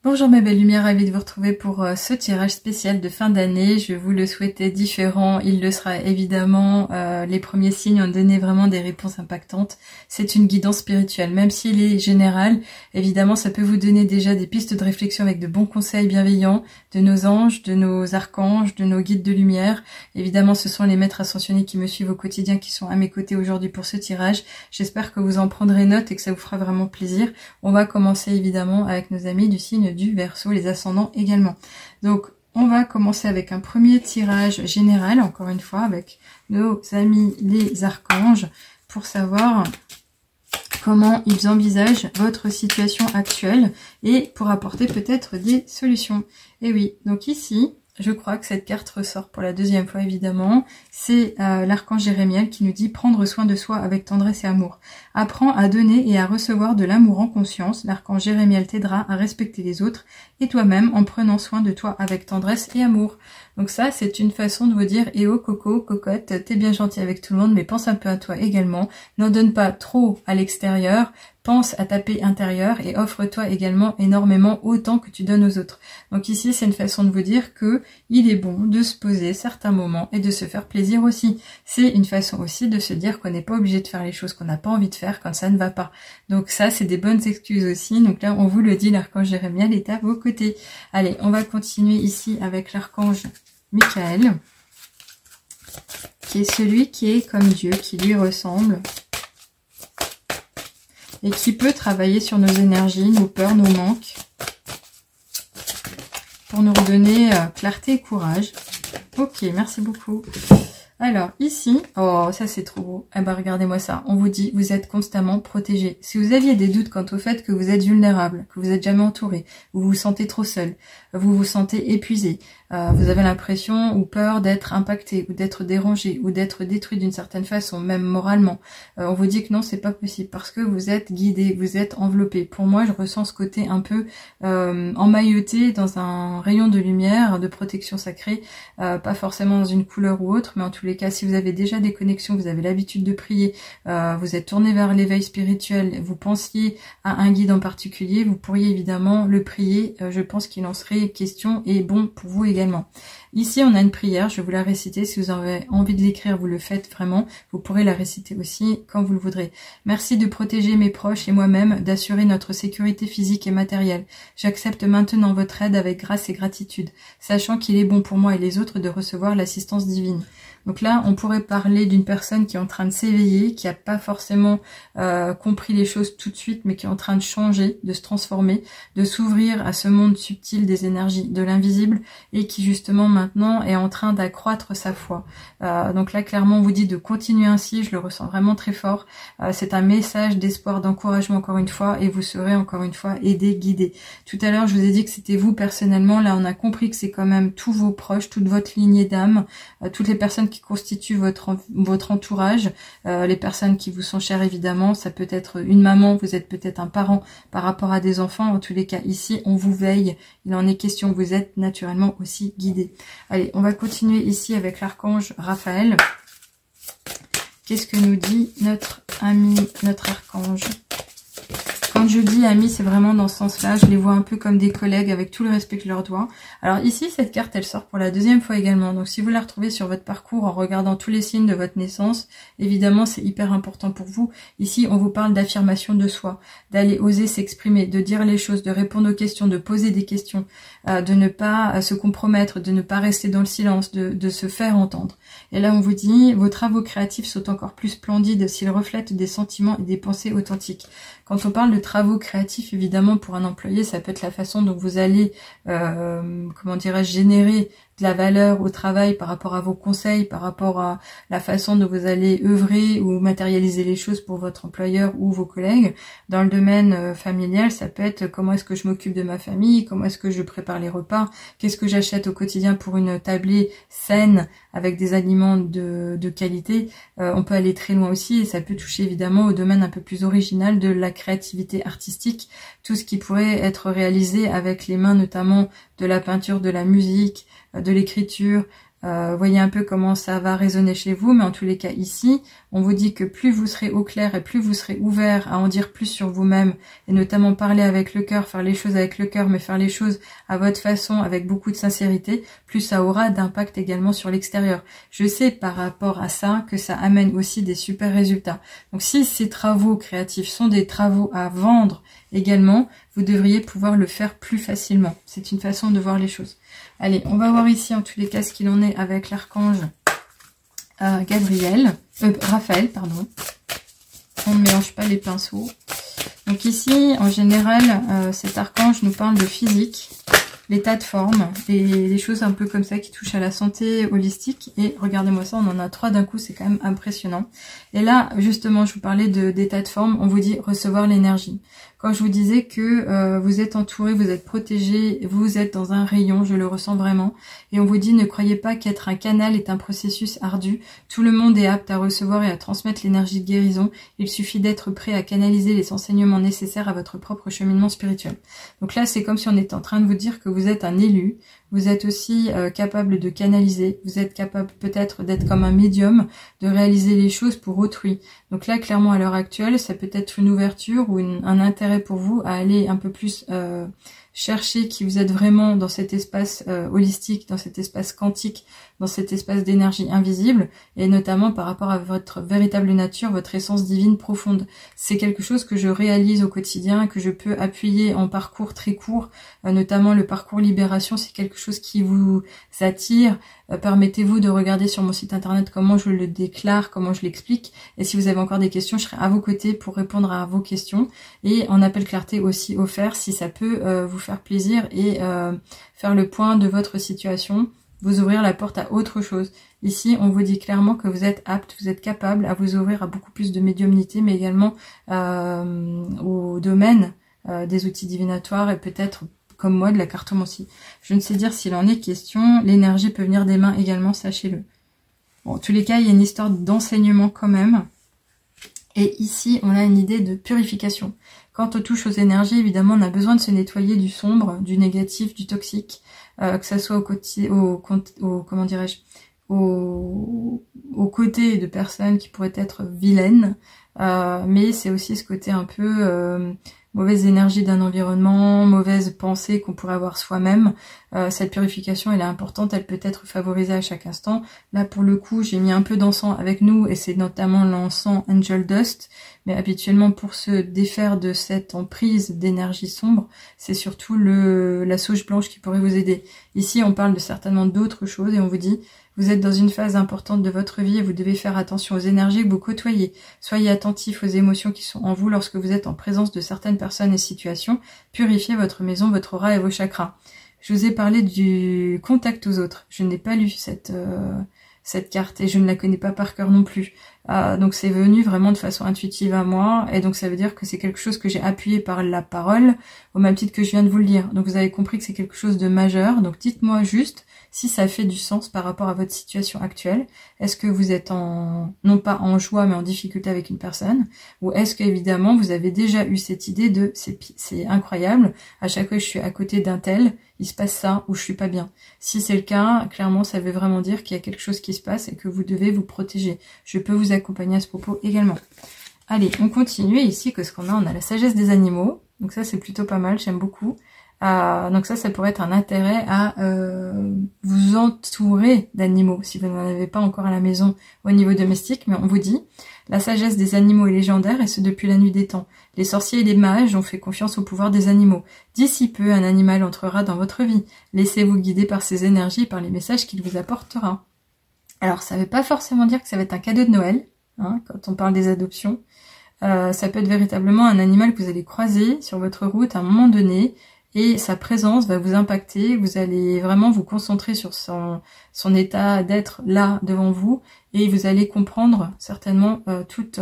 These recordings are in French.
Bonjour mes belles lumières, ravie de vous retrouver pour ce tirage spécial de fin d'année. Je vous le souhaitais différent, il le sera évidemment. Les premiers signes ont donné vraiment des réponses impactantes. C'est une guidance spirituelle, même s'il est général. Évidemment, ça peut vous donner déjà des pistes de réflexion avec de bons conseils bienveillants de nos anges, de nos archanges, de nos guides de lumière. Évidemment, ce sont les maîtres ascensionnés qui me suivent au quotidien, qui sont à mes côtés aujourd'hui pour ce tirage. J'espère que vous en prendrez note et que ça vous fera vraiment plaisir. On va commencer évidemment avec nos amis du signe du Verseau, les ascendants également. Donc on va commencer avec un premier tirage général, encore une fois avec nos amis les archanges, pour savoir comment ils envisagent votre situation actuelle et pour apporter peut-être des solutions. Et oui, donc ici je crois que cette carte ressort pour la deuxième fois évidemment. C'est l'archange Jérémiel qui nous dit prendre soin de soi avec tendresse et amour. Apprends à donner et à recevoir de l'amour en conscience. L'archange Jérémiel t'aidera à respecter les autres et toi-même en prenant soin de toi avec tendresse et amour. Donc ça, c'est une façon de vous dire « Eh oh coco, cocotte, t'es bien gentil avec tout le monde, mais pense un peu à toi également. N'en donne pas trop à l'extérieur, pense à ta paix intérieure et offre-toi également énormément autant que tu donnes aux autres. » Donc ici, c'est une façon de vous dire que il est bon de se poser certains moments et de se faire plaisir aussi. C'est une façon aussi de se dire qu'on n'est pas obligé de faire les choses qu'on n'a pas envie de faire quand ça ne va pas. Donc ça, c'est des bonnes excuses aussi. Donc là, on vous le dit, l'archange Jérémiel est à vos côtés. Allez, on va continuer ici avec l'archange Michael, qui est celui qui est comme Dieu, qui lui ressemble et qui peut travailler sur nos énergies, nos peurs, nos manques, pour nous redonner clarté et courage. Ok, merci beaucoup. Alors ici, oh ça c'est trop beau, eh ben regardez-moi ça, on vous dit vous êtes constamment protégé. Si vous aviez des doutes quant au fait que vous êtes vulnérable, que vous n'êtes jamais entouré, vous vous sentez trop seul, vous vous sentez épuisé, vous avez l'impression ou peur d'être impacté, ou d'être dérangé, ou d'être détruit d'une certaine façon, même moralement, on vous dit que non, c'est pas possible, parce que vous êtes guidé, vous êtes enveloppé. Pour moi, je ressens ce côté un peu emmailloté dans un rayon de lumière, de protection sacrée, pas forcément dans une couleur ou autre, mais en tous les cas, si vous avez déjà des connexions, vous avez l'habitude de prier, vous êtes tourné vers l'éveil spirituel, vous pensiez à un guide en particulier, vous pourriez évidemment le prier, je pense qu'il en serait question et bon pour vous également. Ici, on a une prière, je vais vous la réciter. Si vous avez envie de l'écrire, vous le faites vraiment. Vous pourrez la réciter aussi quand vous le voudrez. Merci de protéger mes proches et moi-même, d'assurer notre sécurité physique et matérielle. J'accepte maintenant votre aide avec grâce et gratitude, sachant qu'il est bon pour moi et les autres de recevoir l'assistance divine. Donc là, on pourrait parler d'une personne qui est en train de s'éveiller, qui n'a pas forcément compris les choses tout de suite, mais qui est en train de changer, de se transformer, de s'ouvrir à ce monde subtil des énergies, de l'invisible, et qui justement maintenant est en train d'accroître sa foi. Donc là, clairement, on vous dit de continuer ainsi, je le ressens vraiment très fort. C'est un message d'espoir, d'encouragement encore une fois, et vous serez encore une fois aidé, guidé. Tout à l'heure, je vous ai dit que c'était vous personnellement. Là, on a compris que c'est quand même tous vos proches, toute votre lignée d'âme, toutes les personnes qui constituent votre entourage, les personnes qui vous sont chères évidemment, ça peut être une maman, vous êtes peut-être un parent par rapport à des enfants, en tous les cas ici on vous veille, il en est question, vous êtes naturellement aussi guidé. Allez, on va continuer ici avec l'archange Raphaël. Qu'est-ce que nous dit notre ami, notre archange? Quand je dis amis, c'est vraiment dans ce sens-là. Je les vois un peu comme des collègues avec tout le respect que je leur dois. Alors ici, cette carte, elle sort pour la deuxième fois également. Donc si vous la retrouvez sur votre parcours en regardant tous les signes de votre naissance, évidemment, c'est hyper important pour vous. Ici, on vous parle d'affirmation de soi, d'aller oser s'exprimer, de dire les choses, de répondre aux questions, de poser des questions, de ne pas se compromettre, de ne pas rester dans le silence, de se faire entendre. Et là, on vous dit, vos travaux créatifs sont encore plus splendides s'ils reflètent des sentiments et des pensées authentiques. Quand on parle de travaux créatifs, évidemment, pour un employé, ça peut être la façon dont vous allez, comment dirais-je, générer de la valeur au travail par rapport à vos conseils, par rapport à la façon dont vous allez œuvrer ou matérialiser les choses pour votre employeur ou vos collègues. Dans le domaine familial, ça peut être comment est-ce que je m'occupe de ma famille, comment est-ce que je prépare les repas, qu'est-ce que j'achète au quotidien pour une tablée saine avec des aliments de qualité. On peut aller très loin aussi et ça peut toucher évidemment au domaine un peu plus original de la créativité artistique, tout ce qui pourrait être réalisé avec les mains, notamment de la peinture, de la musique, de l'écriture, voyez un peu comment ça va résonner chez vous, mais en tous les cas ici, on vous dit que plus vous serez au clair et plus vous serez ouvert à en dire plus sur vous-même, et notamment parler avec le cœur, faire les choses avec le cœur, mais faire les choses à votre façon, avec beaucoup de sincérité, plus ça aura d'impact également sur l'extérieur. Je sais par rapport à ça que ça amène aussi des super résultats. Donc si ces travaux créatifs sont des travaux à vendre également, vous devriez pouvoir le faire plus facilement. C'est une façon de voir les choses. Allez, on va voir ici en tous les cas ce qu'il en est avec l'archange Raphaël, pardon. On ne mélange pas les pinceaux. Donc ici, en général, cet archange nous parle de physique, l'état de forme, et des choses un peu comme ça qui touchent à la santé holistique. Et regardez-moi ça, on en a 3 d'un coup, c'est quand même impressionnant. Et là, justement, je vous parlais d'état de forme, on vous dit recevoir l'énergie. Quand je vous disais que vous êtes entouré, vous êtes protégé, vous êtes dans un rayon, je le ressens vraiment. Et on vous dit, ne croyez pas qu'être un canal est un processus ardu. Tout le monde est apte à recevoir et à transmettre l'énergie de guérison. Il suffit d'être prêt à canaliser les enseignements nécessaires à votre propre cheminement spirituel. Donc là, c'est comme si on était en train de vous dire que vous êtes un élu. Vous êtes aussi capable de canaliser. Vous êtes capable peut-être d'être comme un médium, de réaliser les choses pour autrui. Donc là, clairement, à l'heure actuelle, ça peut être une ouverture ou un intérêt pour vous à aller un peu plus chercher qui vous êtes vraiment dans cet espace holistique, dans cet espace quantique, dans cet espace d'énergie invisible, et notamment par rapport à votre véritable nature, votre essence divine profonde. C'est quelque chose que je réalise au quotidien, que je peux appuyer en parcours très court, notamment le parcours libération, c'est quelque chose qui vous attire. Permettez-vous de regarder sur mon site internet comment je le déclare, comment je l'explique, et si vous avez encore des questions, je serai à vos côtés pour répondre à vos questions, et en appel clarté aussi offert si ça peut vous faire plaisir et faire le point de votre situation, vous ouvrir la porte à autre chose. Ici, on vous dit clairement que vous êtes apte, vous êtes capable à vous ouvrir à beaucoup plus de médiumnité, mais également au domaine des outils divinatoires et peut-être comme moi de la cartomancie. Je ne sais dire s'il en est question, l'énergie peut venir des mains également, sachez-le. Bon, en tous les cas, il y a une histoire d'enseignement quand même. Et ici, on a une idée de purification. Quand on touche aux énergies, évidemment, on a besoin de se nettoyer du sombre, du négatif, du toxique, que ça soit comment dirais-je, aux côtés de personnes qui pourraient être vilaines, mais c'est aussi ce côté un peu mauvaise énergie d'un environnement, mauvaise pensée qu'on pourrait avoir soi-même. Cette purification, elle est importante, elle peut être favorisée à chaque instant. Là, pour le coup, j'ai mis un peu d'encens avec nous, et c'est notamment l'encens Angel Dust, mais habituellement, pour se défaire de cette emprise d'énergie sombre, c'est surtout la sauge blanche qui pourrait vous aider. Ici, on parle de certainement d'autres choses, et on vous dit, vous êtes dans une phase importante de votre vie et vous devez faire attention aux énergies que vous côtoyez. Soyez attentif aux émotions qui sont en vous lorsque vous êtes en présence de certaines personnes et situations. Purifiez votre maison, votre aura et vos chakras. Je vous ai parlé du contact aux autres. Je n'ai pas lu cette carte et je ne la connais pas par cœur non plus. Donc c'est venu vraiment de façon intuitive à moi, et donc ça veut dire que c'est quelque chose que j'ai appuyé par la parole, au même titre que je viens de vous le dire. Donc vous avez compris que c'est quelque chose de majeur. Donc dites-moi juste si ça fait du sens par rapport à votre situation actuelle. Est-ce que vous êtes non pas en joie, mais en difficulté avec une personne, ou est-ce qu'évidemment vous avez déjà eu cette idée de c'est incroyable, à chaque fois que je suis à côté d'un tel, il se passe ça, ou je suis pas bien. Si c'est le cas, clairement ça veut vraiment dire qu'il y a quelque chose qui se passe et que vous devez vous protéger. Je peux vous accompagner à ce propos également. Allez, on continue. Ici, qu'est-ce qu'on a? On a la sagesse des animaux. Donc ça, c'est plutôt pas mal, j'aime beaucoup. Donc ça pourrait être un intérêt à vous entourer d'animaux, si vous n'en avez pas encore à la maison au niveau domestique. Mais on vous dit, la sagesse des animaux est légendaire, et ce depuis la nuit des temps. Les sorciers et les mages ont fait confiance au pouvoir des animaux. D'ici peu, un animal entrera dans votre vie. Laissez-vous guider par ses énergies et par les messages qu'il vous apportera. Alors, ça ne veut pas forcément dire que ça va être un cadeau de Noël, hein, quand on parle des adoptions. Ça peut être véritablement un animal que vous allez croiser sur votre route à un moment donné, et sa présence va vous impacter. Vous allez vraiment vous concentrer sur son état d'être là devant vous, et vous allez comprendre certainement toute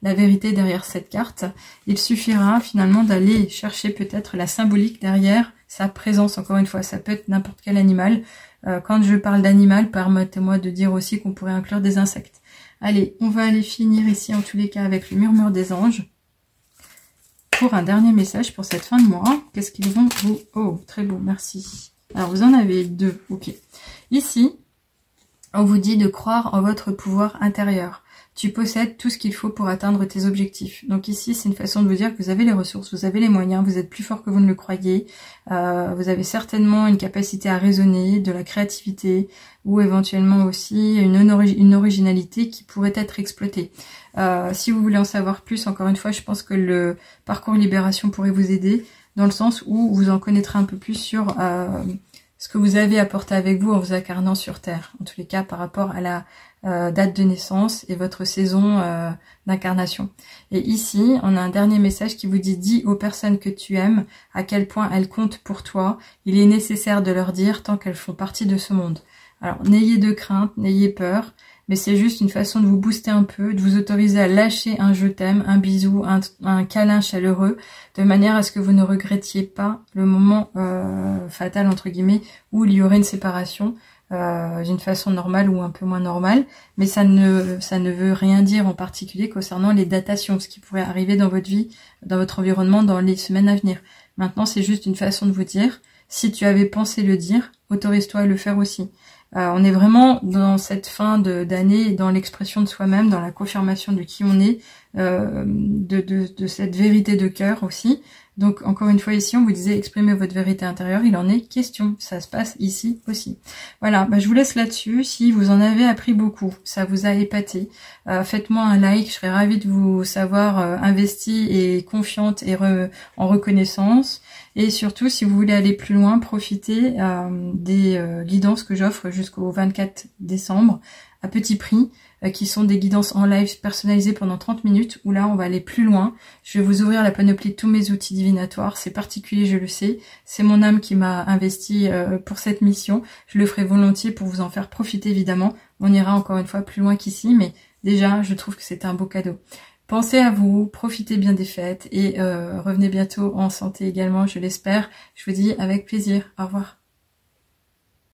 la vérité derrière cette carte. Il suffira finalement d'aller chercher peut-être la symbolique derrière sa présence. Encore une fois, ça peut être n'importe quel animal. Quand je parle d'animal, permettez-moi de dire aussi qu'on pourrait inclure des insectes. Allez, on va aller finir ici en tous les cas avec le murmure des anges. Pour un dernier message pour cette fin de mois, qu'est-ce qu'ils vont vous... Oh, très beau, merci. Alors, vous en avez deux, ok. Ici, On vous dit de croire en votre pouvoir intérieur. Tu possèdes tout ce qu'il faut pour atteindre tes objectifs. Donc ici, c'est une façon de vous dire que vous avez les ressources, vous avez les moyens, vous êtes plus fort que vous ne le croyez. Vous avez certainement une capacité à raisonner, de la créativité ou éventuellement aussi une originalité qui pourrait être exploitée. Si vous voulez en savoir plus, encore une fois, je pense que le parcours Libération pourrait vous aider dans le sens où vous en connaîtrez un peu plus sur ce que vous avez apporté avec vous en vous incarnant sur Terre. En tous les cas, par rapport à la date de naissance et votre saison d'incarnation. Et ici, on a un dernier message qui vous dit « Dis aux personnes que tu aimes à quel point elles comptent pour toi. Il est nécessaire de leur dire tant qu'elles font partie de ce monde. » Alors, n'ayez de crainte, n'ayez peur, mais c'est juste une façon de vous booster un peu, de vous autoriser à lâcher un « je t'aime », un bisou, un câlin chaleureux, de manière à ce que vous ne regrettiez pas le moment fatal, entre guillemets, où il y aurait une séparation, d'une façon normale ou un peu moins normale, mais ça ne veut rien dire en particulier concernant les datations, ce qui pourrait arriver dans votre vie, dans votre environnement dans les semaines à venir. Maintenant, c'est juste une façon de vous dire, si tu avais pensé le dire, autorise-toi à le faire aussi. On est vraiment dans cette fin d'année, dans l'expression de soi-même, dans la confirmation de qui on est, de cette vérité de cœur aussi. Donc encore une fois ici, on vous disait exprimer votre vérité intérieure, il en est question, ça se passe ici aussi. Voilà, je vous laisse là-dessus. Si vous en avez appris beaucoup, ça vous a épaté, faites-moi un like, je serais ravie de vous savoir investie et confiante et en reconnaissance. Et surtout, si vous voulez aller plus loin, profitez des guidances que j'offre jusqu'au 24 décembre à petit prix, qui sont des guidances en live personnalisées pendant 30 minutes, où là on va aller plus loin. Je vais vous ouvrir la panoplie de tous mes outils divinatoires, c'est particulier, je le sais, c'est mon âme qui m'a investi pour cette mission, je le ferai volontiers pour vous en faire profiter évidemment, on ira encore une fois plus loin qu'ici, mais déjà je trouve que c'est un beau cadeau. Pensez à vous, profitez bien des fêtes et revenez bientôt en santé également, je l'espère, je vous dis avec plaisir, au revoir.